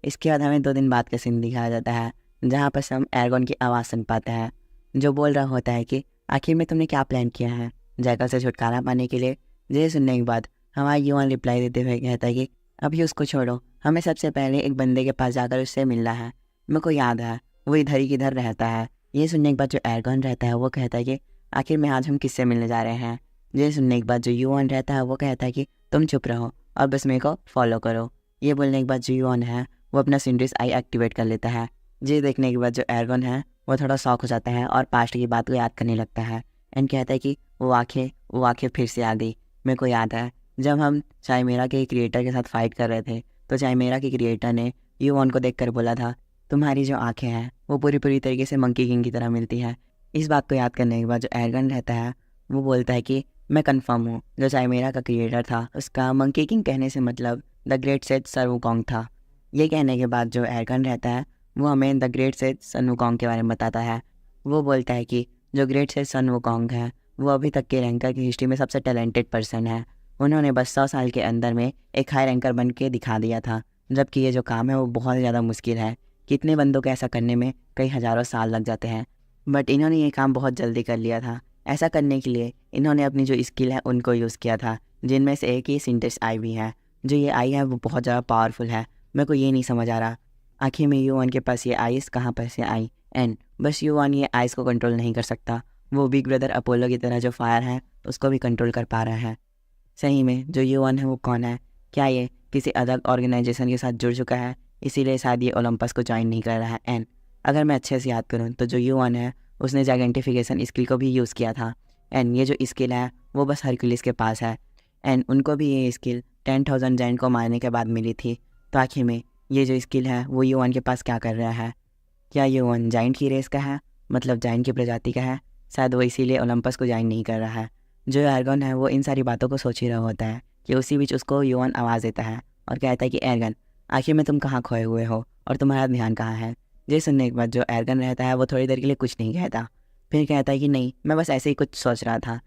इसके बाद हमें 2 दिन बाद का सीन दिखाया जाता है, जहाँ पर हम एर्गोन की आवाज़ सुन पाते हैं, जो बोल रहा होता है कि आखिर में तुमने क्या प्लान किया है जैकल से छुटकारा पाने के लिए। ये सुनने के बाद हमारा युवान रिप्लाई देते हुए कहता है कि अभी उसको छोड़ो, हमें सबसे पहले एक बंदे के पास जाकर उससे मिलना है। मेरे को याद है वो इधर ही किधर रहता है। ये सुनने के बाद जो एर्गोन रहता है वो कहता है कि आखिर में आज हम किससे मिलने जा रहे हैं। ये सुनने के बाद जो युवान रहता है वो कहता है कि तुम चुप रहो और बस मेरे को फॉलो करो। ये बोलने के बाद जो युवान है वो अपना सिंड्रिस आई एक्टिवेट कर लेता है। ये देखने के बाद जो एर्गोन है वो थोड़ा शॉक हो जाता है और पास्ट की बात को याद करने लगता है एंड कहता है कि वो आंखें फिर से आ गई। मेरे को याद है जब हम चाइमेरा के क्रिएटर के साथ फाइट कर रहे थे तो चाइमेरा के क्रिएटर ने युवान को देखकर बोला था तुम्हारी जो आंखें हैं वो पूरी तरीके से मंकी किंग की तरह मिलती है। इस बात को याद करने के बाद जो एर्गन रहता है वो बोलता है कि मैं कंफर्म हूँ, जो चाइमेरा का क्रिएटर था उसका मंकी किंग कहने से मतलब the great Seth sir Wukong था। ये कहने के बाद जो एर्गन रहता है वो हमें the great sage Sun Wukong के बारे में बताता है। वो बोलता है कि जो ग्रेट सेथ सन वुकोंग है वो अभी तक के रैंकर की हिस्ट्री में सबसे टैलेंटेड पर्सन है। उन्होंने बस 100 साल के अंदर में एक हाई रैंकर बन के दिखा दिया था, जबकि ये जो काम है वो बहुत ज़्यादा मुश्किल है। कितने बंदों को ऐसा करने में कई हज़ारों साल लग जाते हैं, बट इन्होंने ये काम बहुत जल्दी कर लिया था। ऐसा करने के लिए इन्होंने अपनी जो स्किल है उनको यूज़ किया था, जिनमें से एक ही सिंटेक्स आई भी है। जो ये आई है वो बहुत ज़्यादा पावरफुल है। मेरे को ये नहीं समझ आ रहा आखिर में युवान के पास ये आइस कहाँ पर से आई। एंड बस युवान ये आइस को कंट्रोल नहीं कर सकता, वो बिग ब्रदर अपोलो की तरह जो फायर है उसको भी कंट्रोल कर पा रहा है। सही में जो युवान है वो कौन है? क्या ये किसी अलग ऑर्गेनाइजेशन के साथ जुड़ चुका है, इसीलिए शायद ये ओलंपस को ज्वाइन नहीं कर रहा है। एंड अगर मैं अच्छे से याद करूँ तो जो युवान है उसने जाइगेंटिफिकेशन स्किल को भी यूज़ किया था। एंड ये जो स्किल है वो बस हरक्यूलिस के पास है एंड उनको भी ये स्किल 10,000 जाइंट को मारने के बाद मिली थी। तो आखिर में ये जो स्किल है वो युवान के पास क्या कर रहा है? क्या युवान जाइंट की रेस का है, मतलब जाइंट की प्रजाति का है? शायद वो इसीलिए ओलंपस को ज्वाइन नहीं कर रहा है। जो एर्गन है वो इन सारी बातों को सोच ही रहा होता है कि उसी बीच उसको युवान आवाज़ देता है और कहता है कि एर्गन आखिर में तुम कहाँ खोए हुए हो और तुम्हारा ध्यान कहाँ है। ये सुनने के बाद जो एर्गन रहता है वो थोड़ी देर के लिए कुछ नहीं कहता, फिर कहता है कि नहीं मैं बस ऐसे ही कुछ सोच रहा था।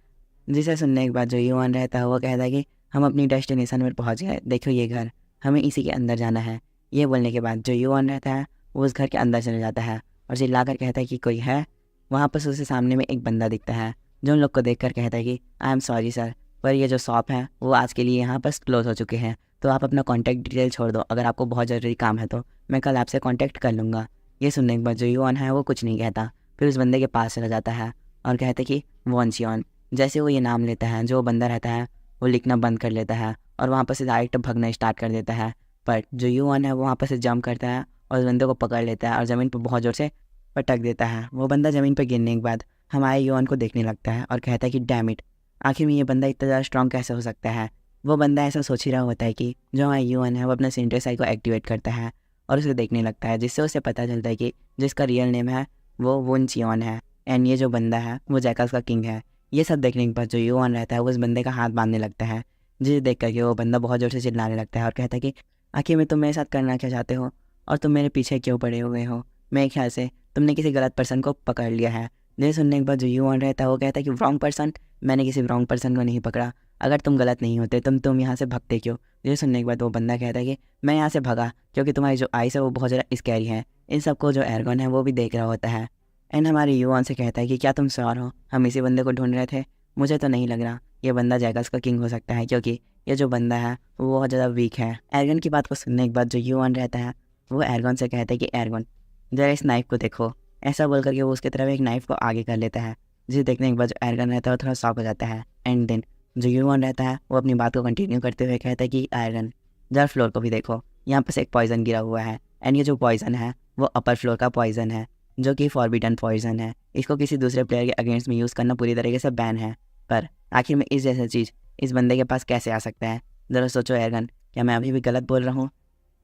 जिसे सुनने के बाद जो युवान रहता है वो कहता है कि हम अपनी डेस्टिनेशन पर पहुँच गए, देखो ये घर, हमें इसी के अंदर जाना है। ये बोलने के बाद जो युवान रहता है वो उस घर के अंदर चले जाता है और चिल्ला कर कहता है कि कोई है। वहाँ पर उसके सामने में एक बंदा दिखता है जो उन लोग को देखकर कहता है कि आई एम सॉरी सर, पर ये जो शॉप है वो आज के लिए यहाँ पर क्लोज हो चुके हैं, तो आप अपना कॉन्टैक्ट डिटेल छोड़ दो, अगर आपको बहुत ज़रूरी काम है तो मैं कल आपसे कॉन्टैक्ट कर लूँगा। ये सुनने के बाद जो युवान है वो कुछ नहीं कहता, फिर उस बंदे के पास चला जाता है और कहते कि वॉन्सियन। जैसे वो ये नाम लेता है जो बंदा रहता है वो लिखना बंद कर लेता है और वहाँ पर से डायरेक्ट भगना स्टार्ट कर देता है। पर जो युवान है वो वहाँ पर से जंप करता है और उस बंदे को पकड़ लेता है और ज़मीन पर बहुत ज़ोर से पटक देता है। वो बंदा ज़मीन पर गिरने के बाद हमारे युवान को देखने लगता है और कहता है कि डैम इट, आखिर में ये बंदा इतना ज़्यादा स्ट्रॉन्ग कैसे हो सकता है। वो बंदा ऐसा सोच ही रहा होता है कि जो हमारा युवान है वो अपना सिंट्रेस आई को एक्टिवेट करता है और उसे देखने लगता है, जिससे उसे पता चलता है कि जिसका रियल नेम है वो वुनचियन है एंड ये जो बंदा है वो जैकल्स का किंग है। ये सब देखने के बाद जो युवान रहता है वो उस बंदे का हाथ बांधने लगता है, जिसे देख करके वो बंदा बहुत ज़ोर से चिल्लाने लगता है और कहता है कि आखिर में तुम मेरे साथ करना क्या चाहते हो और तुम मेरे पीछे क्यों पड़े हुए हो? मेरे ख्याल से तुमने किसी गलत पर्सन को पकड़ लिया है। ये सुनने के बाद जो युवान रहता है वो कहता है कि रॉन्ग पर्सन? मैंने किसी रॉन्ग पर्सन को नहीं पकड़ा, अगर तुम गलत नहीं होते तुम यहाँ से भगते क्यों? ये सुनने के बाद वो बंदा कहता है कि मैं यहाँ से भगा क्योंकि तुम्हारी जो आइस है वो बहुत ज़्यादा स्कैरी है। इन सबको जो एर्गन है वो भी देख रहा होता है एंड हमारे युवान से कहता है कि क्या तुम श्योर हो हम इसी बंदे को ढूंढ रहे थे? मुझे तो नहीं लग रहा ये बंदा जैकल्स का किंग हो सकता है, क्योंकि ये जो बंदा है वो बहुत ज़्यादा वीक है। एर्गन की बात को सुनने के बाद जो युवान रहता है वो एर्गन से कहता है कि एर्गन ज़रा इस नाइफ को देखो। ऐसा बोल करके वो उसकी तरफ एक नाइफ को आगे कर लेता है, जिसे देखने के बाद जो एर्गन रहता है वो थोड़ा शॉक हो जाता है। एंड देन जो युवान रहता है वो अपनी बात को कंटिन्यू करते हुए कहता है कि एर्गन जरा फ्लोर को भी देखो, यहाँ पर से एक पॉइज़न गिरा हुआ है एंड ये जो पॉइज़न है वो अपर फ्लोर का पॉइज़न है जो कि फॉरबिडन पॉइज़न है। इसको किसी दूसरे प्लेयर के अगेंस्ट में यूज़ करना पूरी तरीके से बैन है, पर आखिर में इस जैसा चीज़ इस बंदे के पास कैसे आ सकता है? ज़रा सोचो एर्गन, क्या मैं अभी भी गलत बोल रहा हूँ?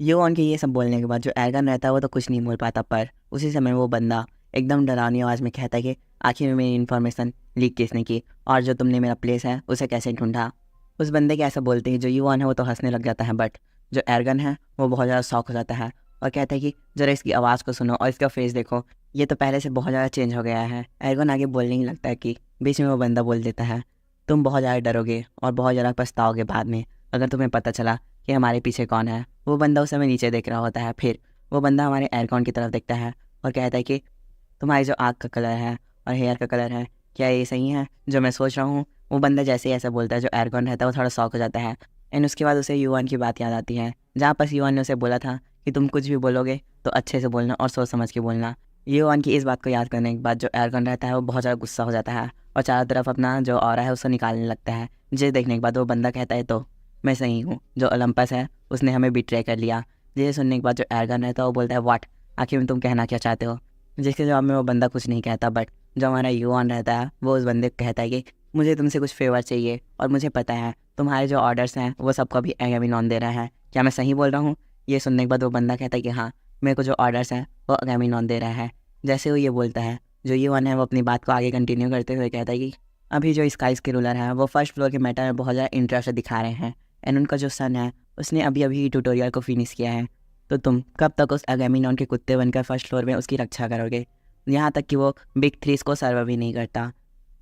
युवान के ये सब बोलने के बाद जो एर्गन रहता है वो तो कुछ नहीं बोल पाता, पर उसी समय वो बंदा एकदम डरावनी आवाज़ में कहता है कि आखिर में मेरी इन्फॉर्मेशन लीक किसने की और जो तुमने मेरा प्लेस है उसे कैसे ढूंढा? उस बंदे के ऐसा बोलते ही जो युवान है वो तो हंसने लग जाता है, बट जो एर्गन है वो बहुत ज़्यादा शॉक हो जाता है और कहता है कि ज़रा इसकी आवाज़ को सुनो और इसका फेस देखो, ये तो पहले से बहुत ज़्यादा चेंज हो गया है। एर्गन आगे बोलने ही लगता है कि बीच में वो बंदा बोल देता है तुम बहुत ज़्यादा डरोगे और बहुत ज़्यादा पछताओगे बाद में अगर तुम्हें पता चला कि हमारे पीछे कौन है। वो बंदा उस समय नीचे देख रहा होता है। फिर वो बंदा हमारे एयरकॉन की तरफ देखता है और कहता है कि तुम्हारी जो आँख का कलर है और हेयर का कलर है, क्या ये सही है जो मैं सोच रहा हूँ। वो बंदा जैसे ही ऐसा बोलता है, जो एयरकॉन रहता है वो थोड़ा शॉक हो जाता है। एंड उसके बाद उसे युवान की बात याद आती है, जहाँ पर युवान ने उसे बोला था कि तुम कुछ भी बोलोगे तो अच्छे से बोलना और सोच समझ के बोलना। युवान की इस बात को याद करने के बाद जो एयरकॉन रहता है वो बहुत ज़्यादा गुस्सा हो जाता है और चारों तरफ अपना जो ऑरा है उसको निकालने लगता है। जिसे देखने के बाद वो बंदा कहता है तो मैं सही हूँ, जो ओलंपस है उसने हमें बिट्रे कर लिया। जिसे सुनने के बाद जो एयरगन रहता है वो बोलता है व्हाट, आखिर में तुम कहना क्या चाहते हो। जिसके जवाब में वो बंदा कुछ नहीं कहता, बट जो हमारा युवान रहता है वो उस बंदे को कहता है कि मुझे तुमसे कुछ फेवर चाहिए और मुझे पता है तुम्हारे जो ऑर्डर्स हैं वो सबको भी एगामिनॉन दे रहा है, क्या मैं सही बोल रहा हूँ। ये सुनने के बाद वो बंदा कहता है कि हाँ, मेरे को जो ऑर्डर्स हैं वो एगामिनॉन दे रहा है। जैसे वो ये बोलता है, जो युवान है वो अपनी बात को आगे कंटिन्यू करते हुए कहता है कि अभी जो स्काइज के रूलर हैं वो फर्स्ट फ्लोर के मैटर में बहुत ज़्यादा इंटरेस्ट दिखा रहे हैं। एंड उनका जो सन है उसने अभी अभी ट्यूटोरियल को फिनिश किया है, तो तुम कब तक उस एगामिनॉन के कुत्ते बनकर फर्स्ट फ्लोर में उसकी रक्षा करोगे। यहाँ तक कि वो बिग थ्रीज को सर्व भी नहीं करता,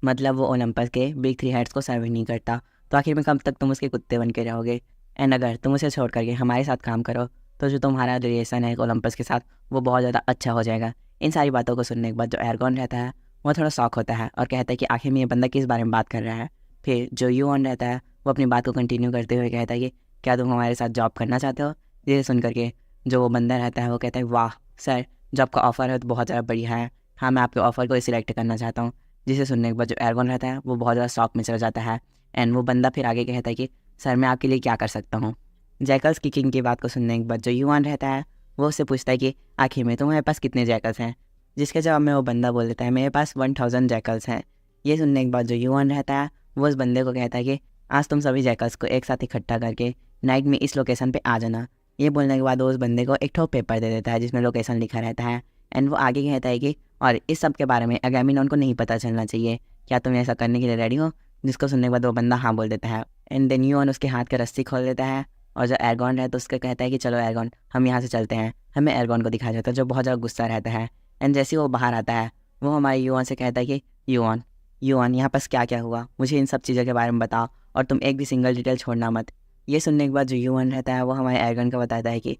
मतलब वो ओलंपस के बिग थ्री हेड्स को सर्व नहीं करता, तो आखिर में कब तक तुम उसके कुत्ते बन के रहोगे। एंड अगर तुम उसे छोड़ करके हमारे साथ काम करो तो जो तुम्हारा रिलेशन है ओलंपस के साथ वो बहुत ज़्यादा अच्छा हो जाएगा। इन सारी बातों को सुनने के बाद जो एयरगॉन रहता है वो थोड़ा शॉक होता है और कहता है कि आखिर में ये बंदा किस बारे में बात कर रहा है। फिर जो यूऑन रहता है वो अपनी बात को कंटिन्यू करते हुए कहता है कि क्या तुम हमारे साथ जॉब करना चाहते हो। ये सुन करके जो वो बंदा रहता है वो कहता है वाह सर, जो आपका ऑफ़र है तो बहुत ज़्यादा बढ़िया है, हाँ मैं आपके ऑफ़र को सिलेक्ट करना चाहता हूँ। जिसे सुनने के बाद जो एयरगॉन रहता है वो बहुत ज़्यादा शॉक में चला जाता है। एंड वो बंदा फिर आगे कहता है कि सर मैं आपके लिए क्या कर सकता हूँ। जैकल्स की किंग की बात को सुनने के बाद जो युवान रहता है वो उससे पूछता है कि आखिर में तुम्हारे पास कितने जैकल्स हैं। जिसके जवाब में वो बंदा बोल देता है मेरे पास 1000 जैकल्स हैं। ये सुनने के बाद जो युवान रहता है वो उस बंदे को कहता है कि आज तुम सभी जैकल्स को एक साथ इकट्ठा करके नाइट में इस लोकेशन पे आ जाना। ये बोलने के बाद वो उस बंदे को एक ठो पेपर दे देता है जिसमें लोकेशन लिखा रहता है। एंड वो आगे कहता है कि और इस सब के बारे में एगामिनॉन को नहीं पता चलना चाहिए, क्या तुम ऐसा करने के लिए रेडी हो। जिसको सुनने के बाद वो बंदा हाँ बोल देता है। एंड देन युवान उसके हाथ का रस्सी खोल देता है और जो एयरगॉन रहता है उसका कहता है कि चलो एयरगॉन हम यहाँ से चलते हैं। हमें एयरगॉन को दिखाया जाता है जो बहुत ज़्यादा गुस्सा रहता है। एंड जैसे ही वो बाहर आता है वो हमारे युवान से कहता है कि युवान युवान यहाँ पास क्या क्या हुआ, मुझे इन सब चीज़ों के बारे में बताओ और तुम एक भी सिंगल डिटेल छोड़ना मत। ये सुनने के बाद जो युवान रहता है वो हमारे एयरगन को बताता है कि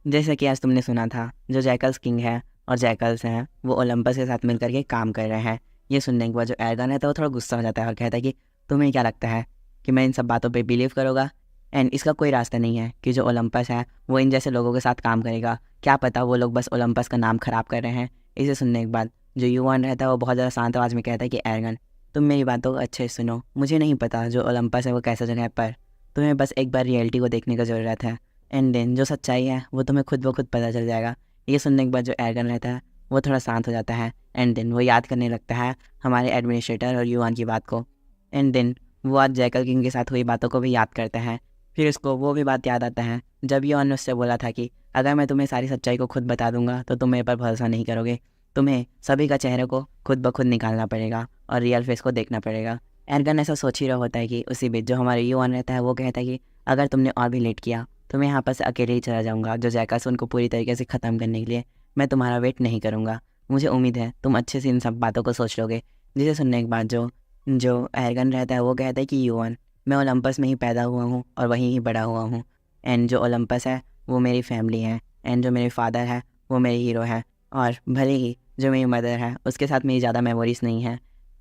जैसे कि आज तुमने सुना था जो जैकल्स किंग है और जैकल्स हैं वो ओलंपस के साथ मिलकर के काम कर रहे हैं। ये सुनने के बाद जो एयरगन रहता है वो थोड़ा गुस्सा हो जाता है और कहता है कि तुम्हें क्या लगता है कि मैं इन सब बातों पे बिलीव करूँगा। एंड इसका कोई रास्ता नहीं है कि जो ओलंपस है वो इन जैसे लोगों के साथ काम करेगा, क्या पता वो लोग बस ओलंपस का नाम ख़राब कर रहे हैं। इसे सुनने के बाद जो युवान रहता है वो बहुत ज़्यादा शांत आवाज़ में कहता है कि एयरगन तुम मेरी बातों को अच्छे से सुनो, मुझे नहीं पता जो ओलंपस है वो कैसा जगह है, पर तुम्हें बस एक बार रियलिटी को देखने की ज़रूरत है। एंड देन जो सच्चाई है वो तुम्हें खुद ब खुद पता चल जाएगा। ये सुनने के बाद जो एयरगन रहता है वो थोड़ा शांत हो जाता है। एंड देन वो याद करने लगता है हमारे एडमिनिस्ट्रेटर और युवान की बात को। एंड देन वो आज जैकल किंग के साथ हुई बातों को भी याद करता है। फिर उसको वो भी बात याद आता है जब युवान ने उससे बोला था कि अगर मैं तुम्हें सारी सच्चाई को खुद बता दूंगा तो तुम मेरे पर भरोसा नहीं करोगे, तुम्हें सभी का चेहरे को खुद ब खुद निकालना पड़ेगा और रियल फेस को देखना पड़ेगा। एयरगन ऐसा सोच ही रहा होता है कि उसी बीच जो हमारे युवान रहता है वो कहता है कि अगर तुमने और भी लेट किया तो मैं यहाँ पर से अकेले ही चला जाऊँगा। जो जैकल्स उनको पूरी तरीके से ख़त्म करने के लिए मैं तुम्हारा वेट नहीं करूँगा। मुझे उम्मीद है तुम अच्छे से इन सब बातों को सोच लोगे। जिसे सुनने के बाद जो जो एयरगन रहता है वो कहता है कि युवान मैं ओलंपस में ही पैदा हुआ हूँ और वहीं ही बड़ा हुआ हूँ। एंड जो ओलंपस है वो मेरी फैमिली है। एंड जो मेरे फादर है वो मेरे हीरो है। और भले ही जो मेरी मदर है उसके साथ मेरी ज़्यादा मेमोरीज नहीं है,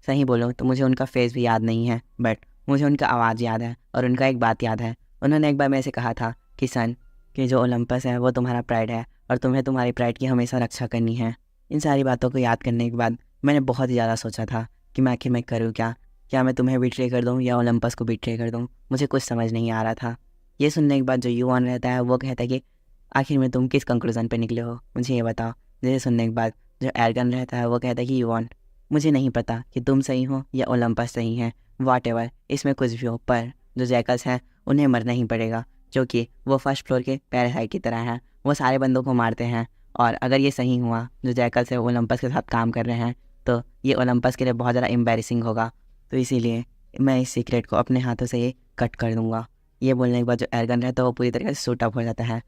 सही बोलो तो मुझे उनका फेस भी याद नहीं है, बट मुझे उनका आवाज़ याद है और उनका एक बात याद है। उन्होंने एक बार मेरे से कहा था कि सन कि जो ओलंपस है वो तुम्हारा प्राइड है और तुम्हें तुम्हारी प्राइड की हमेशा रक्षा करनी है। इन सारी बातों को याद करने के बाद मैंने बहुत ही ज़्यादा सोचा था कि मैं आखिर मैं करूँ क्या मैं तुम्हें बिट्रे कर दूँ या ओलंपस को बिट्रे कर दूँ। मुझे कुछ समझ नहीं आ रहा था। ये सुनने के बाद जो युवान रहता है वो कहता है कि आखिर में तुम किस कंक्लूज़न पे निकले हो, मुझे ये बताओ। जिसे सुनने के बाद जो एयरगन रहता है वो कहता है कि युवान मुझे नहीं पता कि तुम सही हो या ओलंपस सही है, व्हाटएवर इसमें कुछ भी हो, पर जो जैकल्स हैं उन्हें मरना ही पड़ेगा क्योंकि वो फर्स्ट फ्लोर के पैरासाइट की तरह हैं। वो सारे बंदों को मारते हैं और अगर ये सही हुआ जो जैकल्स है ओलंपस के साथ काम कर रहे हैं तो ये ओलंपस के लिए बहुत ज़्यादा एम्बैरेसिंग होगा। तो इसीलिए मैं इस सीक्रेट को अपने हाथों से ये कट कर दूँगा। ये बोलने के बाद जो एयरगन रहता है वो पूरी तरीके से सूट अप हो जाता है।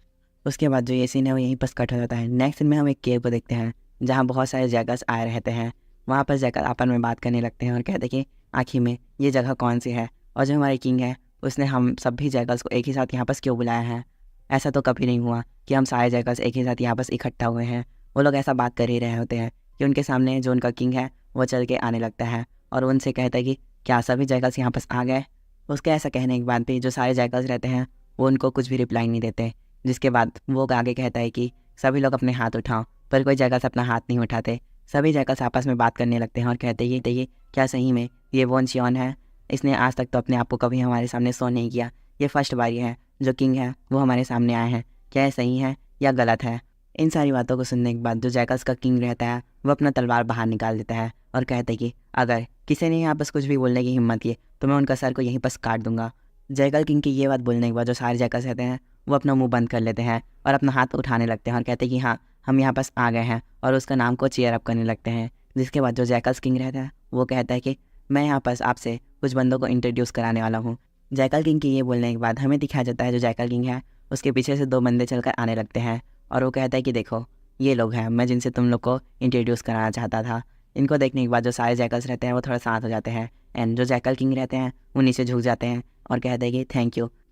उसके बाद जो ये सीन है वो यहीं पर कट हो जाता है। नेक्स्ट सीन में हम एक केव को देखते हैं जहाँ बहुत सारे जैकल्स आए रहते हैं। वहाँ पर जैकल आपस में बात करने लगते हैं और कहते हैं कि आखिर में ये जगह कौन सी है। और जो हमारी किंग है उसने हम सभी जैकल्स को एक ही साथ यहाँ पास क्यों बुलाया है? ऐसा तो कभी नहीं हुआ कि हम सारे जैकल्स एक ही साथ यहाँ पास इकट्ठा हुए हैं। वो लोग ऐसा बात कर ही रहे होते हैं कि उनके सामने जो उनका किंग है वो चल के आने लगता है और उनसे कहता है कि क्या सभी जैकल्स यहाँ पास आ गए? उसके ऐसा कहने के बाद भी जो सारे जैकल्स रहते हैं वो उनको कुछ भी रिप्लाई नहीं देते। जिसके बाद वो आगे कहता है कि सभी लोग अपने हाथ उठाओ, पर कोई जैकल्स अपना हाथ नहीं उठाते। सभी जैकल्स आपस में बात करने लगते हैं और कहते हैं ये क्या सही में ये वॉन चियॉन है? इसने आज तक तो अपने आप को कभी हमारे सामने शो नहीं किया। ये फर्स्ट बारी है जो किंग है वो हमारे सामने आए हैं। क्या ये सही है या गलत है? इन सारी बातों को सुनने के बाद जो जैकल्स का किंग रहता है वो अपना तलवार बाहर निकाल देता है और कहता है कि अगर किसी ने यहाँ बस कुछ भी बोलने की हिम्मत की तो मैं उनका सर को यहीं पर काट दूंगा। जैकल किंग की ये बात बोलने के बाद जो सारे जैकल्स रहते हैं वो अपना मुंह बंद कर लेते हैं और अपना हाथ उठाने लगते हैं और कहते हैं कि हाँ हम यहाँ पास आ गए हैं, और उसका नाम को चीयर अप करने लगते हैं। जिसके बाद जो जैकल्स किंग रहता है वो कहता है कि मैं यहाँ पास आपसे कुछ बंदों को इंट्रोड्यूस कराने वाला हूँ। जैकल किंग की ये बोलने के बाद हमें दिखाया जाता है जो जैकल किंग है उसके पीछे से 2 बंदे चलकर आने लगते हैं और वो कहता है कि देखो ये लोग हैं मैं जिनसे तुम लोग को इंट्रोड्यूस कराना चाहता था। इनको देखने के बाद जो सारे जैकल्स रहते हैं वो थोड़ा शांत हो जाते हैं एंड जो जैकल किंग रहते हैं वो नीचे झुक जाते हैं और कहते हैं कि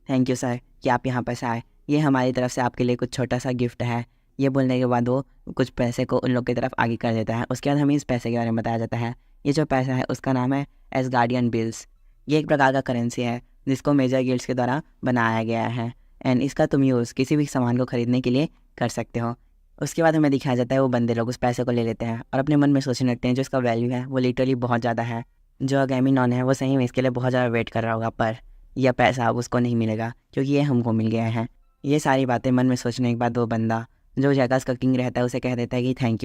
थैंक यू सर कि आप यहाँ पर आए। ये हमारी तरफ से आपके लिए कुछ छोटा सा गिफ्ट है। ये बोलने के बाद वो कुछ पैसे को उन लोग की तरफ आगे कर देता है। उसके बाद हमें इस पैसे के बारे में बताया जाता है। ये जो पैसा है उसका नाम है एसगार्डियन बिल्स। ये एक प्रकार का करेंसी है जिसको मेजर गिल्ड्स के द्वारा बनाया गया है एंड इसका तुम यूज़ किसी भी सामान को खरीदने के लिए कर सकते हो। उसके बाद हमें दिखाया जाता है वो बंदे लोग उस पैसे को ले लेते हैं और अपने मन में सोचने लगते हैं जो इसका वैल्यू है वो लिटरली बहुत ज़्यादा है। जो अगैमेम्नॉन है वो सही में इसके लिए बहुत ज़्यादा वेट कर रहा होगा, पर यह पैसा अब उसको नहीं मिलेगा क्योंकि ये हमको मिल गया है। ये सारी बातें मन में सोचने के बाद वो बंदा जो जैकल्स का किंग रहता है उसे कह देता है कि thank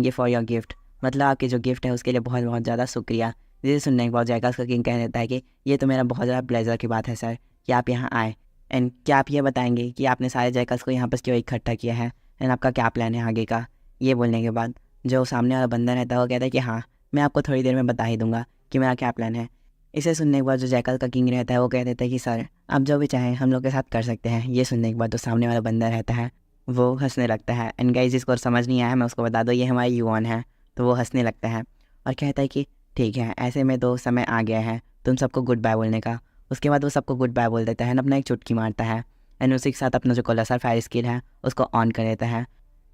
you for your gift, मतलब आपकी जो गिफ्ट है उसके लिए बहुत बहुत ज़्यादा शुक्रिया। जिसे सुनने के बाद जैकल्स का किंग कह देता है कि ये तो मेरा बहुत ज़्यादा प्लेजर की बात है सर कि आप यहाँ आए। एंड क्या आप ये बताएंगे कि आपने सारे जैकल्स को यहाँ पर क्यों इकट्ठा किया है एंड आपका क्या प्लान है आगे का? ये बोलने के बाद जो सामने वाला बंदा रहता है वो कहता है कि हाँ मैं आपको थोड़ी देर में बता ही दूंगा कि मेरा क्या प्लान है। इसे सुनने के बाद जो जैकल का किंग रहता है वो कह देता है कि सर आप जो भी चाहें हम लोग के साथ कर सकते हैं। ये सुनने के बाद जो सामने वाला बंदा रहता है वो हंसने लगता है एंड गाइस जिसको समझ नहीं आया मैं उसको बता दूँ ये हमारा युवान है। तो वो हंसने लगता है और कहता है कि ठीक है ऐसे में तो समय आ गया है तुम सबको गुड बाय बोलने का। उसके बाद वो सबको गुड बाय बोल देता है, अपना एक चुटकी मारता है एंड उसी के साथ अपना जो कोलासर फायर स्किल है उसको ऑन कर देता है।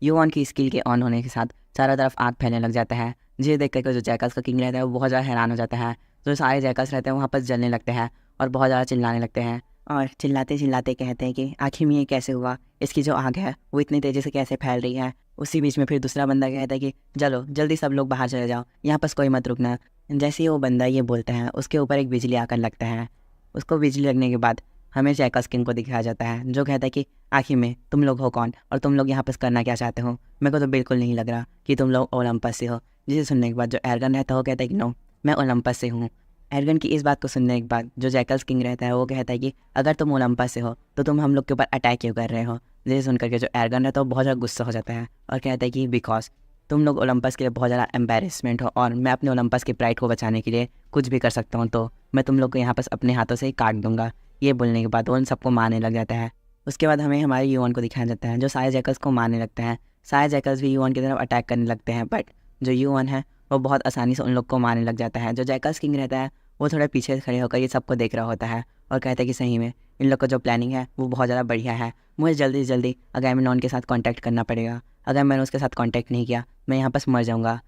युवान की स्किल के ऑन होने के साथ चारों तरफ आग फैलने लग जाता है। जिसे देख कर जो जैकल्स का किंग रहता है वो बहुत ज़्यादा हैरान हो जाता है। जो सारे जैकल्स रहते हैं वहाँ पर जलने लगते हैं और बहुत ज़्यादा चिल्लाने लगते हैं और चिल्लाते चिल्लाते कहते हैं कि आखिर में ये कैसे हुआ, इसकी जो आग है वो इतनी तेज़ी से कैसे फैल रही है। उसी बीच में फिर दूसरा बंदा कहता है कि चलो जल्दी सब लोग बाहर चले जाओ, यहाँ पर कोई मत रुकना। जैसे ही वो बंदा ये बोलता है उसके ऊपर एक बिजली आकर लगता है। उसको बिजली लगने के बाद हमें जैकल्स किंग को दिखाया जाता है जो कहता है कि आखिर में तुम लोग हो कौन और तुम लोग यहाँ पर करना क्या चाहते हो? मेरे को तो बिल्कुल नहीं लग रहा कि तुम लोग ओलंपस से हो। जिसे सुनने के बाद जो एर्गन रहता है वो कहता है कि नो मैं ओलंपस से हूँ। एर्गन की इस बात को सुनने के बाद जो जैकल्स किंग रहता है वो कहता है कि अगर तुम ओलंपस से हो तो तुम हम लोग के ऊपर अटैक क्यों कर रहे हो? जिसे सुनकर के जो एर्गन रहता है वो बहुत ज़्यादा गुस्सा हो जाता है और कहता है कि बिकॉज तुम लोग ओलंपस के लिए बहुत ज़्यादा एम्बेरसमेंट हो और मैं अपने ओलंपस की प्राइड को बचाने के लिए कुछ भी कर सकता हूँ, तो मैं तुम लोग को यहाँ पर अपने हाथों से ही काट दूंगा। ये बोलने के बाद वो उन सबको मारने लग जाता है। उसके बाद हमें हमारे युवान को दिखाया जाता है जो सारे जैकल्स को मारने लगते हैं। सारे जैकल्स भी युवान की तरफ अटैक करने लगते हैं बट जो युवान है वो बहुत आसानी से उन लोग को मारने लग जाता है। जो जैकल्स किंग रहता है वो थोड़ा पीछे खड़े होकर ये सबको देख रहा होता है और कहता है कि सही में इन लोग का जो प्लानिंग है वो बहुत ज़्यादा बढ़िया है। मुझे जल्दी से जल्दी अगैमेम्नॉन के साथ कांटेक्ट करना पड़ेगा। अगर मैंने उसके साथ कांटेक्ट नहीं किया मैं यहाँ पर मर जाऊँगा।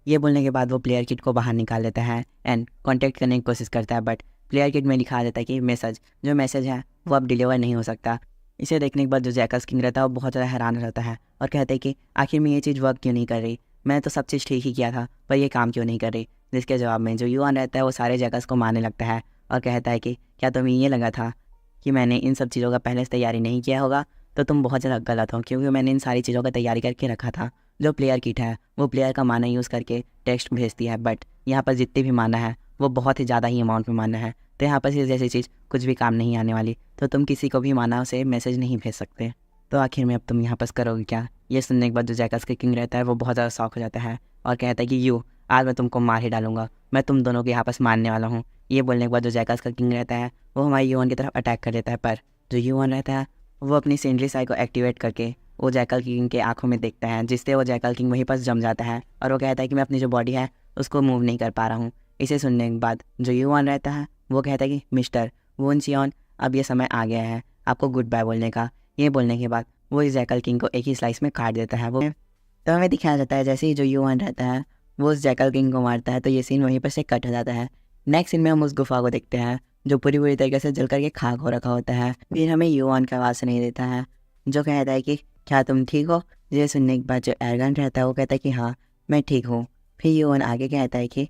ये बोलने के बाद वो प्लेयर किट को बाहर निकाल लेता है एंड कांटेक्ट करने की कोशिश करता है बट प्लेयर किट में लिखा देता है कि मैसेज है वो अब डिलीवर नहीं हो सकता। इसे देखने के बाद जो जैकल्स किंग रहता है वो बहुत ज़्यादा हैरान हो जाता है और कहते हैं कि आखिर में ये चीज़ वर्क क्यों नहीं कर रही? मैंने तो सब चीज़ ठीक ही किया था पर ये काम क्यों नहीं कर रही? जिसके जवाब में जो युवान रहता है वो सारे जैकल्स को मारने लगता है और कहता है कि क्या तुम्हें ये लगा था कि मैंने इन सब चीज़ों का पहले से तैयारी नहीं किया होगा? तो तुम बहुत ज़्यादा गलत हो क्योंकि मैंने इन सारी चीज़ों का तैयारी करके रखा था। जो प्लेयर किट है वो प्लेयर का माना यूज़ करके टेक्स्ट भेजती है बट यहाँ पर जितनी भी माना है वो बहुत ही ज़्यादा ही अमाउंट में माना है, तो यहाँ पर इस जैसी चीज़ कुछ भी काम नहीं आने वाली। तो तुम किसी को भी माना से मैसेज नहीं भेज सकते, तो आखिर में अब तुम यहाँ पर करोगे क्या? ये सुनने के बाद जो जैकल्स का किंग रहता है वो बहुत ज़्यादा शौक हो जाता है और कहता है कि आज मैं तुमको मार ही डालूंगा, मैं तुम दोनों के यहाँ पर मारने वाला हूँ। ये बोलने के बाद जो जैकल्स का किंग रहता है वो हमारे युवान की तरफ अटैक कर देता है पर जो युवान रहता है वो अपनी सेंड्री साई को एक्टिवेट करके वो जैकल किंग के आंखों में देखता है जिससे वो जैकल किंग वहीं पर जम जाता है और वो कहता है कि मैं अपनी जो बॉडी है उसको मूव नहीं कर पा रहा हूँ। इसे सुनने के बाद जो युवान रहता है वो कहता है कि मिस्टर वोन चियॉन अब ये समय आ गया है आपको गुड बाय बोलने का। ये बोलने के बाद वो इस जैकल किंग को एक ही स्लाइस में काट देता है। वो तो हमें दिखाया जाता है जैसे ही जो युआन रहता है वो उस जैकल किंग को मारता है, तो ये सीन वहीं पर से कट हो जाता है। नेक्स्ट सीन में हम उस गुफा को देखते हैं जो पूरी पूरी तरीके से जल करके खाक हो रखा होता है। फिर हमें युआन का आवाज़ सुनाई देता है जो कहता है कि क्या तुम ठीक हो। ये सुनने के बाद जो एरगन रहता है वो कहता है कि हाँ मैं ठीक हूँ। फिर युआन आगे कहता है कि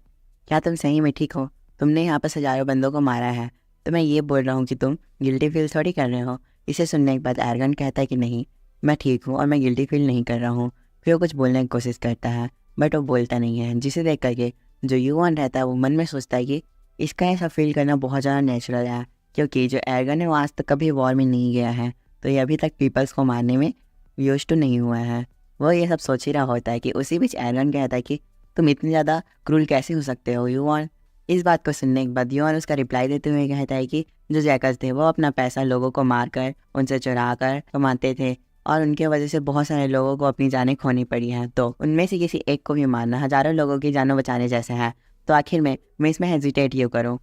क्या तुम सही में ठीक हो, तुमने यहाँ पर हज़ारों बंदों को मारा है, तो मैं ये बोल रहा हूँ कि तुम गिल्टी फील थोड़ी कर रहे हो। इसे सुनने के बाद एरगन कहता है कि नहीं मैं ठीक हूँ और मैं गिल्टी फील नहीं कर रहा हूँ। फिर वो कुछ बोलने की कोशिश करता है बट वो बोलता नहीं है, जिसे देख करके जो युआन रहता है वो मन में सोचता है कि इसका ऐसा फील करना बहुत ज़्यादा नेचुरल है, क्योंकि जो एरगन है वो आज तक कभी वॉर में नहीं गया है, तो ये अभी तक पीपल्स को मारने में यूज्ड टू नहीं हुआ है। वो ये सब सोच ही रहा होता है कि उसी बीच एरगन कहता है कि तुम इतनी ज़्यादा क्रूल कैसे हो सकते हो युआन। इस बात को सुनने के बाद युआन उसका रिप्लाई देते हुए कहता है कि जो जैकल्स थे वो अपना पैसा लोगों को मारकर उनसे चुरा कर कमाते थे और उनके वजह से बहुत सारे लोगों को अपनी जानें खोनी पड़ी हैं, तो उनमें से किसी एक को भी मारना हज़ारों लोगों की जानें बचाने जैसे है, तो आखिर में मैं इसमें हेजिटेट क्यों करूँ।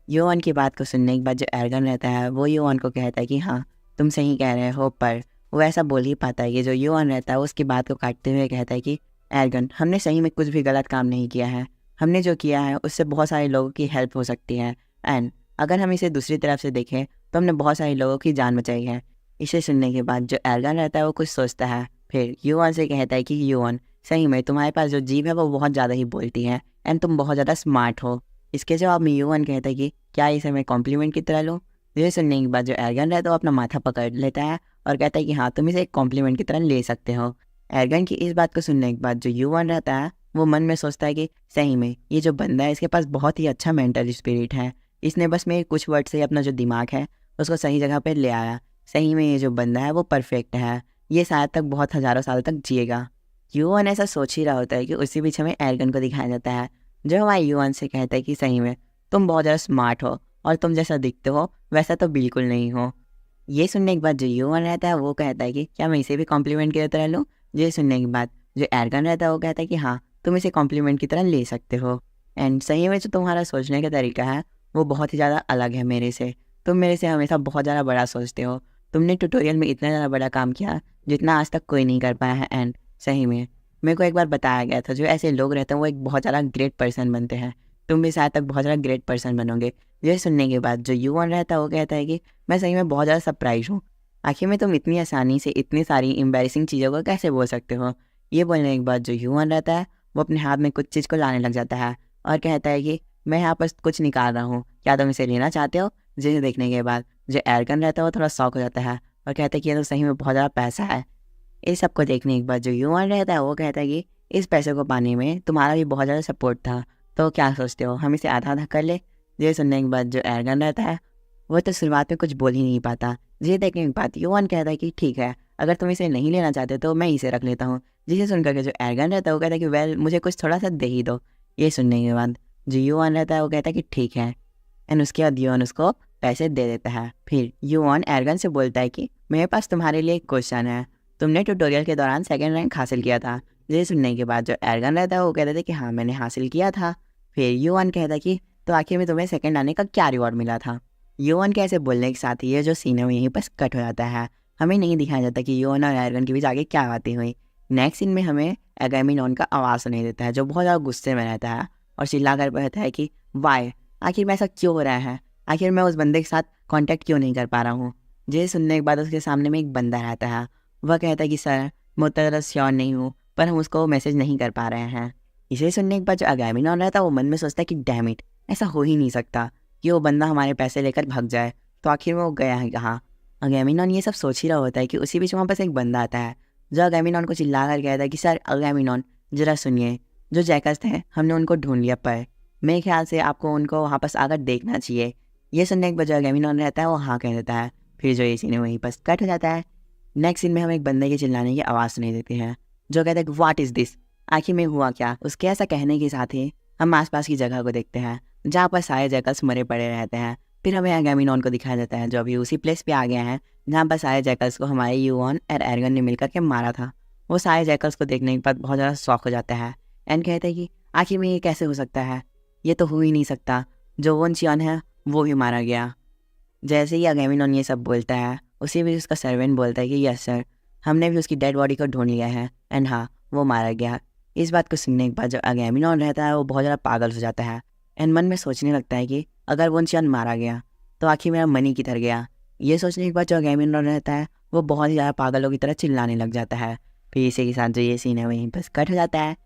युआन की बात को सुनने के बाद जो एरगन रहता है वो युआन को कहता है कि हाँ तुम सही कह रहे हो, पर वो ऐसा बोल ही पाता है कि जो युआन रहता है उसकी बात को काटते हुए कहता है कि एरगन हमने सही में कुछ भी गलत काम नहीं किया है, हमने जो किया है उससे बहुत सारे लोगों की हेल्प हो सकती है, एंड अगर हम इसे दूसरी तरफ से देखें तो हमने बहुत सारे लोगों की जान बचाई है। इसे सुनने के बाद जो एरगन रहता है वो कुछ सोचता है, फिर युआन से कहता है कि युआन सही में तुम्हारे पास जो जीभ है वो बहुत ज़्यादा ही बोलती है एंड तुम बहुत ज़्यादा स्मार्ट हो। इसके जवाब में युआन कहता है कि क्या इसे मैं कॉम्प्लीमेंट की तरह लूँ। ये सुनने के बाद जो एरगन रहता है वो अपना माथा पकड़ लेता है और कहता है कि हाँ तुम इसे एक कॉम्प्लीमेंट की तरह ले सकते हो। एरगन की इस बात को सुनने के बाद जो युआन रहता है वो मन में सोचता है कि सही में ये जो बंदा है इसके पास बहुत ही अच्छा मेंटल स्पिरिट है, इसने बस मेरे कुछ वर्ड से अपना जो दिमाग है उसको सही जगह पर ले आया। सही में ये जो बंदा है वो परफेक्ट है, ये शायद तक बहुत हज़ारों साल तक जिएगा। युआन ऐसा सोच ही रहा होता है कि उसी बीच हमें एरगन को दिखाया जाता है जो हमारे युआन से कहता है कि सही में तुम बहुत ज़्यादा स्मार्ट हो और तुम जैसा दिखते हो वैसा तो बिल्कुल नहीं हो। ये सुनने के बाद जो युआन रहता है वो कहता है कि क्या मैं इसे भी कॉम्प्लीमेंट की तरह लूँ। ये सुनने के बाद जो एरगन रहता है वो कहता है कि हाँ तुम इसे कॉम्प्लीमेंट की तरह ले सकते हो, एंड सही में जो तुम्हारा सोचने का तरीका है वो बहुत ही ज़्यादा अलग है मेरे से। तुम मेरे से हमेशा बहुत ज़्यादा बड़ा सोचते हो, तुमने ट्यूटोरियल में इतना ज़्यादा बड़ा काम किया जितना आज तक कोई नहीं कर पाया है, एंड सही में मेरे को एक बार बताया गया था जो ऐसे लोग रहते हैं वो एक बहुत ज़्यादा ग्रेट पर्सन बनते हैं, तुम भी शायद तक बहुत ज़्यादा ग्रेट पर्सन बनोगे। ये सुनने के बाद जो युआन रहता है वो कहता है कि मैं सही में बहुत ज़्यादा सरप्राइज हूँ, आखिर में तुम इतनी आसानी से इतनी सारी एम्बैरेसिंग चीज़ों को कैसे बोल सकते हो। ये बोलने के बाद जो युआन रहता है वो अपने हाथ में कुछ चीज़ को लाने लग जाता है और कहता है कि मैं यहाँ पर कुछ निकाल रहा हूँ, क्या तुम इसे लेना चाहते हो। जिसे देखने के बाद जो एरगन रहता है वो थोड़ा शॉक हो जाता है और कहता है कि ये तो सही में बहुत ज़्यादा पैसा है। इस सब को देखने के बाद जो युआन रहता है वो कहता है कि इस पैसे को पाने में तुम्हारा भी बहुत ज़्यादा सपोर्ट था, तो क्या सोचते हो हम इसे आधा आधा कर ले। ये सुनने के बाद जो एरगन रहता है वो तो शुरुआत में कुछ बोल ही नहीं पाता। ये देखने के बाद युआन कहता है कि ठीक है अगर तुम इसे नहीं लेना चाहते तो मैं इसे रख लेता हूँ। जिसे सुनकर के जो एरगन रहता है वो कहता है कि वेल मुझे कुछ थोड़ा सा दे ही दो। ये सुनने के बाद जो युआन रहता है वो कहता है कि ठीक है, एंड उसके बाद युआन उसको पैसे दे देता है। फिर युआन एरगन से बोलता है कि मेरे पास तुम्हारे लिए एक क्वेश्चन है, तुमने ट्यूटोरियल के दौरान सेकंड रैंक हासिल किया था। ये सुनने के बाद जो एरगन रहता है वो कहता था कि हाँ मैंने हासिल किया था। फिर युआन कहता है कि तो आखिर में तुम्हें सेकंड आने का क्या रिवॉर्ड मिला था। युआन के ऐसे बोलने के साथ ही ये जो सीन है वो यहीं पर कट हो जाता है। हमें नहीं दिखाया जाता कि युआन और एरगन के बीच आगे क्या बातें हुई। नेक्स्ट सीन में हमें एगैमिनॉन का आवाज़ सुनाई देता है जो बहुत ज़्यादा गुस्से में रहता है और चिल्ला कर कहता है कि वाई आखिर में ऐसा क्यों हो रहा है, आखिर मैं उस बंदे के साथ कांटेक्ट क्यों नहीं कर पा रहा हूँ। ये सुनने के बाद उसके सामने में एक बंदा रहता है, वह कहता है कि सर मैं उतना ज़्यादा श्योर नहीं हूँ पर हम उसको मैसेज नहीं कर पा रहे हैं। इसे सुनने के बाद जो एगैमिनॉन रहता है वो मन में सोचता है कि डैम इट ऐसा हो ही नहीं सकता कि वो बंदा हमारे पैसे लेकर भाग जाए, तो आखिर में वो गया है कहाँ। एगैमिनॉन ये सब सोच ही रहा होता है कि उसी बीच वहाँ पास एक बंदा आता है जो एगैमिनॉन को चिल्ला कर कहता है कि सर एगैमिनॉन ज़रा सुनिए, जो जैकल्स थे हमने उनको ढूंढ लिया पर मेरे ख्याल से आपको उनको वहाँ पास आकर देखना चाहिए। ये सुनने के बाद जो एगैमिनॉन रहता है वो हाँ कह देता है। फिर जो ये सीन है वहीं पास कट हो जाता है। नेक्स्ट सीन में हम एक बंदे के चिल्लाने की आवाज़ सुनाई देती है जो कहता है कि व्हाट इज़ दिस, आखिर में हुआ क्या। उसके ऐसा कहने के साथ ही हम आसपास की जगह को देखते हैं जहाँ पर सारे जैकल्स मरे पड़े रहते हैं। फिर हमें एगैमिनॉन को दिखाया जाता है जो अभी उसी प्लेस पे आ गया है जहाँ पर सारे जैकल्स को हमारे युआन और एरगन ने मिलकर के मारा था। वो सारे जैकल्स को देखने के बाद बहुत ज़्यादा शौक हो जाता है एंड कहते हैं कि आखिर में ये कैसे हो सकता है, ये तो हो ही नहीं सकता, जो वोन चियान है वो भी मारा गया। जैसे ही अगेमिनोन ये सब बोलता है, उसी बीच उसका सर्वेंट बोलता है कि यस सर, हमने भी उसकी डेड बॉडी को ढूंढ लिया है एंड हाँ, वो मारा गया। इस बात को सुनने के बाद जो अगेमिनोन रहता है वो बहुत ज़्यादा पागल हो जाता है एंड मन में सोचने लगता है कि अगर वो चंद मारा गया तो आखिर मेरा मनी किधर गया। ये सोचने के बाद जो अगेमिनोन रहता है वो बहुत ही ज़्यादा पागलों की तरह चिल्लाने लग जाता है। फिर इसी के साथ जो ये सीन है वहीं बस कट हो जाता है।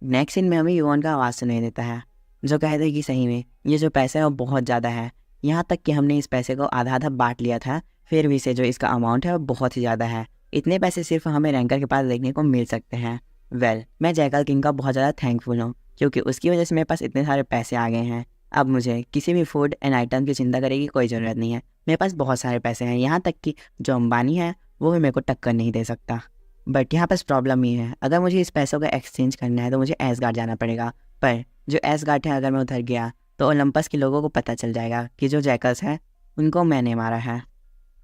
नेक्स्ट सीन में हमें युवान का आवाज़ सुनाई देता है जो कहता है कि सही में ये जो पैसा है वो बहुत ज़्यादा है, यहाँ तक कि हमने इस पैसे को आधा आधा बांट लिया था, फिर भी से जो इसका अमाउंट है वो बहुत ही ज़्यादा है। इतने पैसे सिर्फ हमें रैंकर के पास देखने को मिल सकते हैं। मैं जैकल किंग का बहुत ज़्यादा थैंकफुल हूँ क्योंकि उसकी वजह से मेरे पास इतने सारे पैसे आ गए हैं। अब मुझे किसी भी फूड एंड आइटम की चिंता करने की कोई ज़रूरत नहीं है। मेरे पास बहुत सारे पैसे हैं, यहाँ तक कि जो अंबानी है वो भी मेरे को टक्कर नहीं दे सकता। बट यहाँ पास प्रॉब्लम ये है, अगर मुझे इस पैसों का एक्सचेंज करना है तो मुझे एसगार्ड जाना पड़ेगा। पर जो एसगार्ड है, अगर मैं उधर गया तो ओलंपस के लोगों को पता चल जाएगा कि जो जैकल्स है उनको मैंने मारा है।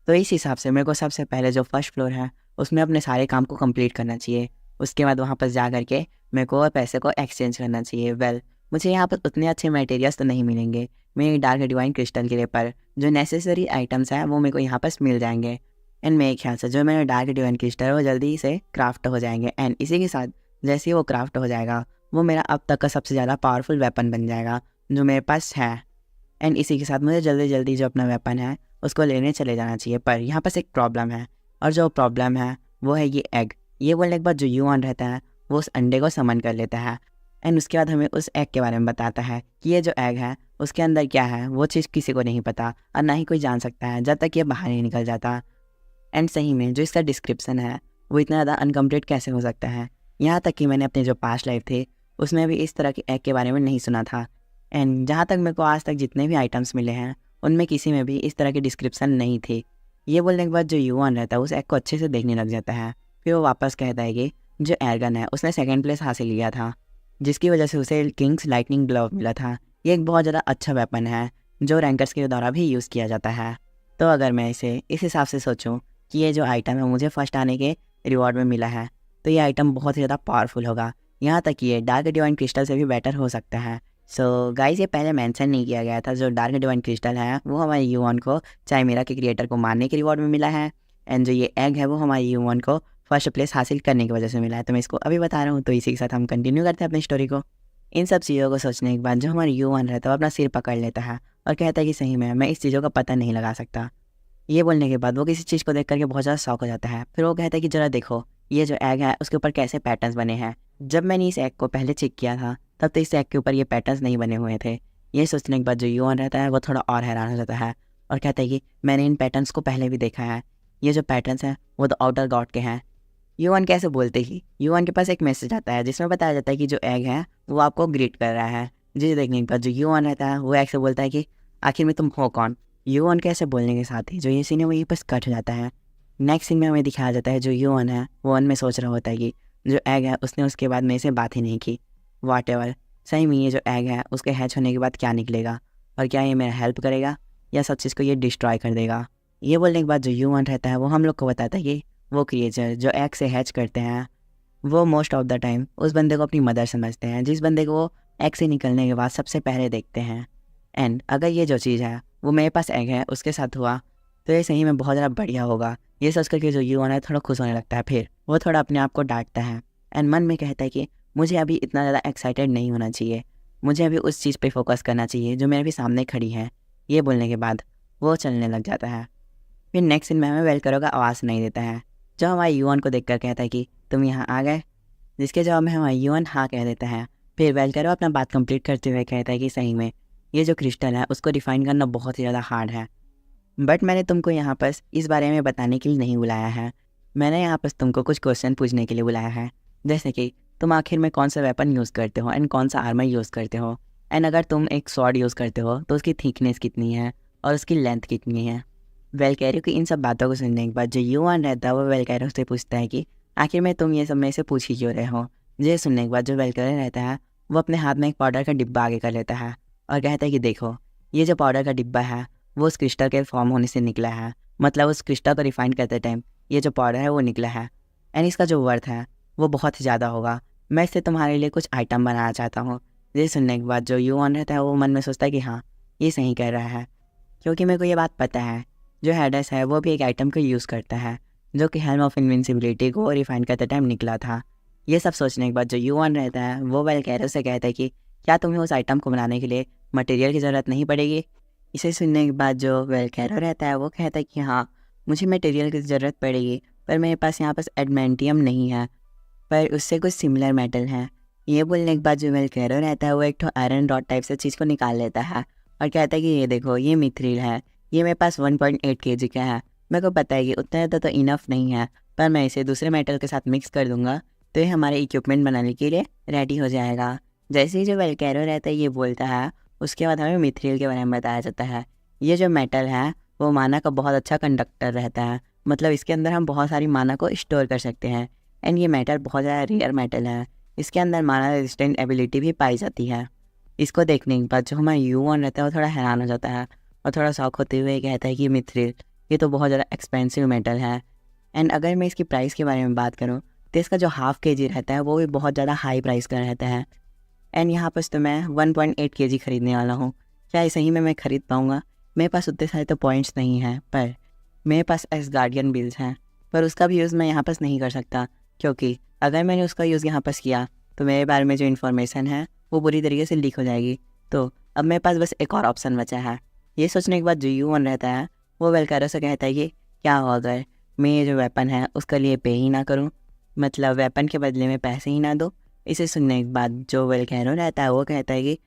तो इस हिसाब से मेरे को सबसे पहले जो फर्स्ट फ्लोर है उसमें अपने सारे काम को कंप्लीट करना चाहिए। उसके बाद वहाँ पर जा करके मेरे को पैसे को एक्सचेंज करना चाहिए। मुझे यहाँ पर उतने अच्छे मटेरियल्स तो नहीं मिलेंगे मेरे डार्क डिवाइन क्रिस्टल के लिए, पर जो नेसेसरी आइटम्स हैं वो मेरे को यहाँ पर मिल जाएंगे। एंड मेरे ख्याल से जो मेरे डार्क डिवाइन क्रिस्टल है वो जल्दी से क्राफ्ट हो जाएंगे। एंड इसी के साथ जैसे ही वो क्राफ्ट हो जाएगा वो मेरा अब तक का सबसे ज़्यादा पावरफुल वेपन बन जाएगा जो मेरे पास है। एंड इसी के साथ मुझे जल्दी जल्दी जो अपना वेपन है उसको लेने चले जाना चाहिए। पर यहाँ पास एक प्रॉब्लम है, और जो प्रॉब्लम है वो है ये एग। ये बोलने के बाद जो युआन रहता है वो उस अंडे को समन कर लेता है एंड उसके बाद हमें उस एग के बारे में बताता है कि ये जो एग है उसके अंदर क्या है वो चीज़ किसी को नहीं पता और ना ही कोई जान सकता है जब तक ये बाहर नहीं निकल जाता। एंड सही में जो इसका डिस्क्रिप्शन है वो इतना ज़्यादा अनकम्प्लीट कैसे हो सकता है, यहाँ तक कि मैंने अपने जो पास्ट लाइफ थे उसमें भी इस तरह के एग के बारे में नहीं सुना था। एंड जहाँ तक मेरे को आज तक जितने भी आइटम्स मिले हैं उनमें किसी में भी इस तरह की डिस्क्रिप्शन नहीं थी। ये बोलने के बाद जो युआन रहता है उस एग को अच्छे से देखने लग जाता है। फिर वो वापस कहता है कि जो एर्गन है उसने सेकंड प्लेस हासिल किया था जिसकी वजह से उसे किंग्स लाइटनिंग ग्लव मिला था। ये एक बहुत ज़्यादा अच्छा वेपन है जो रैंकर्स के द्वारा भी यूज़ किया जाता है। तो अगर मैं इसे इस हिसाब से सोचूं कि ये जो आइटम है मुझे फर्स्ट आने के रिवॉर्ड में मिला है तो ये आइटम बहुत ही ज़्यादा पावरफुल होगा, यहाँ तक कि ये डार्क डिवाइन क्रिस्टल से भी बेटर हो सकता है। सो गाइस, ये पहले मेंशन नहीं किया गया था, जो डार्क डिवाइन क्रिस्टल है वो हमारे युआन को चाइमेरा के क्रिएटर को मारने के रिवॉर्ड में मिला है। एंड जो ये एग है वो हमारे युआन को फर्स्ट प्लेस हासिल करने की वजह से मिला है। तो मैं इसको अभी बता रहा हूँ। तो इसी के साथ हम कंटिन्यू करते हैं अपनी स्टोरी को। इन सब चीज़ों को सोचने के बाद जो हमारे युआन रहता है वो अपना सिर पकड़ लेता है और कहता है कि सही में मैं इस चीज़ों का पता नहीं लगा सकता। ये बोलने के बाद वो किसी चीज़ को देख करके बहुत ज़्यादा शॉक हो जाता है। फिर वो कहता है कि ज़रा देखो ये जो एग है उसके ऊपर कैसे पैटर्न्स बने हैं। जब मैंने इस एग को पहले चेक किया था तब तो इस एग के ऊपर ये पैटर्न्स नहीं बने हुए थे। ये सोचने के बाद जो युआन रहता है वो थोड़ा और हैरान हो जाता है और कहता है कि मैंने इन पैटर्न्स को पहले भी देखा है, ये जो पैटर्न्स हैं वो तो आउटर गॉड के हैं। युआन कैसे बोलते ही युआन के पास एक मैसेज आता है जिसमें बताया जाता है कि जो एग है वो आपको ग्रीट कर रहा है। जिसे देखने के बाद जो युआन रहता है वो एग से बोलता है कि आखिर में तुम हो कौन। युआन के ऐसे बोलने के साथ ही जो ये सीन है वो यहीं पर कट हो जाता है। नेक्स्ट सीन में हमें दिखाया जाता है जो युआन है वो मन में सोच रहा होता है कि जो एग है उसने उसके बाद मेरे से बात ही नहीं की। वाट एवर, सही में ये जो एग है उसके हैच होने के बाद क्या निकलेगा और क्या ये मेरा हेल्प करेगा या सब चीज़ को ये डिस्ट्रॉय कर देगा। ये बोलने के बाद जो युआन रहता है वो हम लोग को बताता है कि वो क्रिएचर जो एग से हैच करते हैं वो मोस्ट ऑफ द टाइम उस बंदे को अपनी मदर समझते हैं, जिस बंदे को वो एग से निकलने के बाद सबसे पहले देखते हैं। एंड अगर ये जो चीज़ है वो मेरे पास एग है उसके साथ हुआ तो ये सही में बहुत ज़्यादा बढ़िया होगा। ये सोच करके जो युआन है थोड़ा खुश होने लगता है। फिर वो थोड़ा अपने आप को डांटता है एंड मन में कहता है कि मुझे अभी इतना ज़्यादा एक्साइटेड नहीं होना चाहिए, मुझे अभी उस चीज़ पे फोकस करना चाहिए जो मेरे भी सामने खड़ी है। ये बोलने के बाद वो चलने लग जाता है। फिर नेक्स्ट सीन में हमें वेलकरो का आवाज़ सुनाई देता है जो हमारे युआन को देखकर कहता है कि तुम यहाँ आ गए, जिसके जवाब में हमारा युआन हाँ कह देता है। फिर वेलकरो अपना बात कंप्लीट करते हुए कहता है कि सही में ये जो क्रिस्टल है उसको डिफाइन करना बहुत ही ज़्यादा हार्ड है, बट मैंने तुमको यहाँ पर इस बारे में बताने के लिए नहीं बुलाया है। मैंने यहाँ पर तुमको कुछ क्वेश्चन पूछने के लिए बुलाया है, जैसे कि तुम आखिर में कौन सा वेपन यूज़ करते हो एंड कौन सा आर्मर यूज़ करते हो, एंड अगर तुम एक स्वॉर्ड यूज़ करते हो तो उसकी थिकनेस कितनी है और उसकी लेंथ कितनी है। वेलकैरो की इन सब बातों को सुनने के बाद जो युआन रहता है वो वेलकैरो से पूछता है कि आखिर में तुम ये सब मेरे से पूछ ही क्यों रहे हो। ये सुनने के बाद जो वेलकैरो रहता है वो अपने हाथ में एक पाउडर का डिब्बा आगे कर लेता है और कहता है कि देखो ये जो पाउडर का डिब्बा है वो उस क्रिस्टल के फॉर्म होने से निकला है, मतलब उस क्रिस्टल को रिफाइन करते टाइम ये जो पाउडर है वो निकला है एंड इसका जो वर्थ है वो बहुत ही ज़्यादा होगा। मैं इससे तुम्हारे लिए कुछ आइटम बनाना चाहता हूँ। ये सुनने के बाद जो युआन रहता है वो मन में सोचता है कि हाँ ये सही कह रहा है, क्योंकि मेरे को ये बात पता है जो हेडेस है वो भी एक आइटम को यूज़ करता है जो कि हेल्म ऑफ इनविंसिबिलिटी को रिफाइन करते टाइम निकला था। ये सब सोचने के बाद जो यूआन रहता है वो वेलकैरो से कहता है कि क्या तुम्हें उस आइटम को बनाने के लिए मटेरियल की ज़रूरत नहीं पड़ेगी। इसे सुनने के बाद जो वेलकैरो रहता है वो कहता है कि हाँ, मुझे मटेरियल की ज़रूरत पड़ेगी, पर मेरे पास यहाँ पास एडमेंटियम नहीं है, पर उससे कुछ सिमिलर मेटल हैं। ये बोलने के बाद जो वेलकैरो रहता है वो एक तो आयरन रॉड टाइप से चीज़ को निकाल लेता है और कहता है कि ये देखो, ये मिथ्रिल है, ये मेरे पास 1.8 kg का है। मेरे को पता है कि उतना ज़्यादा तो इनफ नहीं है, पर मैं इसे दूसरे मेटल के साथ मिक्स कर दूंगा तो ये हमारे इक्विपमेंट बनाने के लिए रेडी हो जाएगा। जैसे ही जो वेलकैरो रहता है ये बोलता है, उसके बाद हमें मिथ्रिल के बारे में बताया जाता है। ये जो मेटल है वो माना का बहुत अच्छा कंडक्टर रहता है, मतलब इसके अंदर हम बहुत सारी माना को स्टोर कर सकते हैं। एंड ये मेटल बहुत ज़्यादा रेयर मेटल है, इसके अंदर माना रेजिस्टेंट एबिलिटी भी पाई जाती है। इसको देखने के बाद जो हमारा यूआन रहता है वो थोड़ा हैरान हो जाता है और थोड़ा शौक होते हुए कहता है कि मिथ्रिल ये तो बहुत ज़्यादा एक्सपेंसिव मेटल है। एंड अगर मैं इसकी प्राइस के बारे में बात करूँ तो इसका जो ½ kg रहता है वो भी बहुत ज़्यादा हाई प्राइस का रहता है। एंड यहाँ पर तो मैं 1.8 kg खरीदने वाला हूँ। क्या ये सही में मैं ख़रीद पाऊँगा? मेरे पास उतने सारे तो पॉइंट्स नहीं हैं, पर मेरे पास एक्सगार्डियन बिल्स हैं, पर उसका भी यूज़ मैं यहाँ पास नहीं कर सकता, क्योंकि अगर मैंने उसका यूज़ यहाँ पास किया तो मेरे बारे में जो इन्फॉर्मेशन है वो बुरी तरीके से लीक हो जाएगी। तो अब मेरे पास बस एक और ऑप्शन बचा है। ये सोचने के बाद जो यूआन रहता है वो वेलकैरो से कहता है कि क्या हो अगर मैं ये जो वेपन है उसके लिए पे ही ना करूँ, मतलब वेपन के बदले में पैसे ही ना दो। इसे सुनने के बाद जो वेलकैरो रहता है वो कहता है कि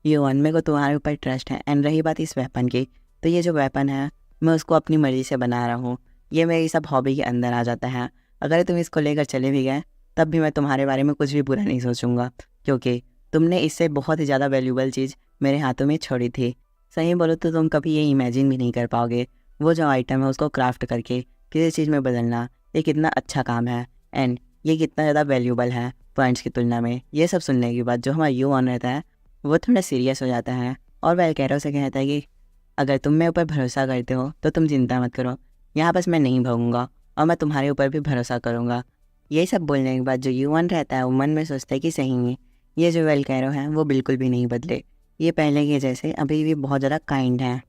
यूआन, मेरे को तुम्हारे ऊपर ट्रस्ट है। एंड रही बात इस वेपन की, तो ये जो वेपन है मैं उसको अपनी मर्ज़ी से बना रहा हूँ, ये मेरी सब हॉबी के अंदर आ जाता है। अगर तुम इसको लेकर चले भी गए तब भी मैं तुम्हारे बारे में कुछ भी बुरा नहीं सोचूंगा, क्योंकि तुमने इससे बहुत ही ज़्यादा वैल्यूबल चीज़ मेरे हाथों में छोड़ी थी। सही बोलो तो तुम कभी ये इमेजिन भी नहीं कर पाओगे वो जो आइटम है उसको क्राफ्ट करके किसी चीज़ में बदलना, ये कितना अच्छा काम है एंड ये कितना ज़्यादा वैल्यूबल है पॉइंट्स की तुलना में। ये सब सुनने के बाद जो हमारा यूआन रहता है वो थोड़ा सीरियस हो जाता है और वेलकैरो से कहता है कि अगर तुम मेरे ऊपर भरोसा करते हो तो तुम चिंता मत करो, यहाँ बस मैं नहीं भागूंगा और मैं तुम्हारे ऊपर भी भरोसा करूँगा। ये सब बोलने के बाद जो यूआन रहता है वो मन में सोचता है कि सही में ये जो वेलकैरो है वो बिल्कुल भी नहीं बदले, ये पहले के जैसे अभी भी बहुत ज़्यादा काइंड है।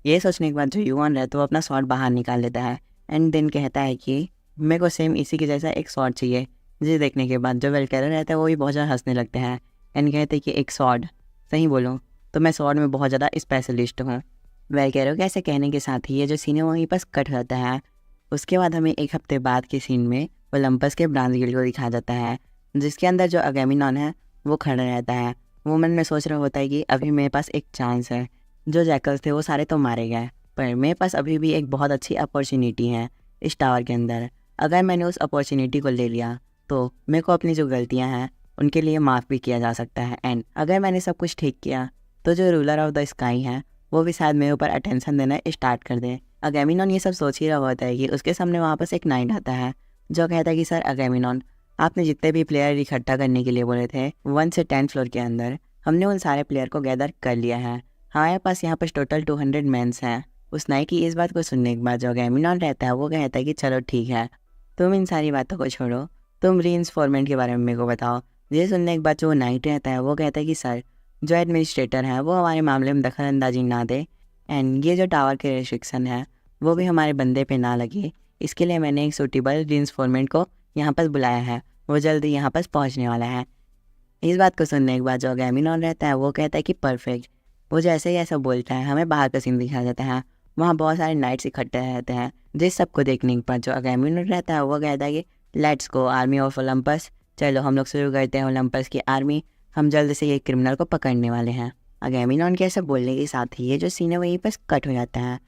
ये सोचने के बाद जो यूआन रहता है वो अपना शॉर्ट बाहर निकाल लेता है एंड देन कहता है कि मेरे को सेम इसी के जैसा एक शॉर्ट चाहिए। जिसे देखने के बाद जो वेलकैरो रहता है वो भी बहुत ज़्यादा हंसने लगते हैं एंड कहते हैं कि एक शॉर्ट, सही बोलूँ तो मैं शॉर्ट में बहुत ज़्यादा स्पेशलिस्ट हूँ। वेलकैरो के ऐसे कहने के साथ ही ये जो सीन है वहीं पर कट होता है। उसके बाद हमें एक हफ्ते बाद के सीन में ओलंपस के ब्रांज गिल्ड को दिखाया जाता है, जिसके अंदर जो अगेमिनॉन है वो खड़ा रहता है। वो मन में सोच रहा होता है कि अभी मेरे पास एक चांस है, जो जैकल्स थे वो सारे तो मारे गए, पर मेरे पास अभी भी एक बहुत अच्छी अपॉर्चुनिटी है इस टावर के अंदर। अगर मैंने उस अपॉर्चुनिटी को ले लिया तो मेरे को अपनी जो गलतियाँ हैं उनके लिए माफ़ भी किया जा सकता है। एंड अगर मैंने सब कुछ ठीक किया तो जो रूलर ऑफ द स्काई है वो भी शायद मेरे ऊपर अटेंशन देना स्टार्ट कर दे। अगेमिनॉन ये सब सोच ही रहा होता है कि उसके सामने वहाँ पर एक नाइट आता है जो कहता है कि सर अगेमिनॉन, आपने जितने भी प्लेयर इकट्ठा करने के लिए बोले थे 1 से 10 फ्लोर के अंदर, हमने उन सारे प्लेयर को गैदर कर लिया है। हमारे पास यहाँ पर टोटल 200 मेंस हैं। उस नाइट की इस बात को सुनने के बाद जो अगेमिनॉन रहता है वो कहता है कि चलो ठीक है, तुम इन सारी बातों को छोड़ो, तुम रीइंफोर्समेंट के बारे में मेरे को बताओ। ये सुनने के बाद जो नाइट रहता है वो कहता है कि सर जो एडमिनिस्ट्रेटर है वो हमारे मामले में दखल अंदाजी ना दे एंड ये जो टावर के रेस्ट्रिक्शन है वो भी हमारे बंदे पे ना लगे, इसके लिए मैंने एक सूटेबल रीइंफोर्समेंट को यहाँ पर बुलाया है, वो जल्दी यहाँ पर पहुँचने वाला है। इस बात को सुनने के बाद जो अगेमिनॉन रहता है वो कहता है कि परफेक्ट। वो जैसे ही ऐसा बोलता है हमें बाहर का सीन दिखाया जाता है। वहाँ बहुत सारे नाइट्स इकट्ठे रहते हैं, जिस सबको देखने के बाद जो अगेमिनॉन रहता है वो कहता है कि let's go army of Olympus, चलो हम लोग शुरू करते हैं ओलंपस की आर्मी, हम जल्द से ये क्रिमिनल को पकड़ने वाले हैं। अगेमिनॉन के ऐसे बोलने के साथ ही ये जो सीन है वहीं पर कट हो जाता है।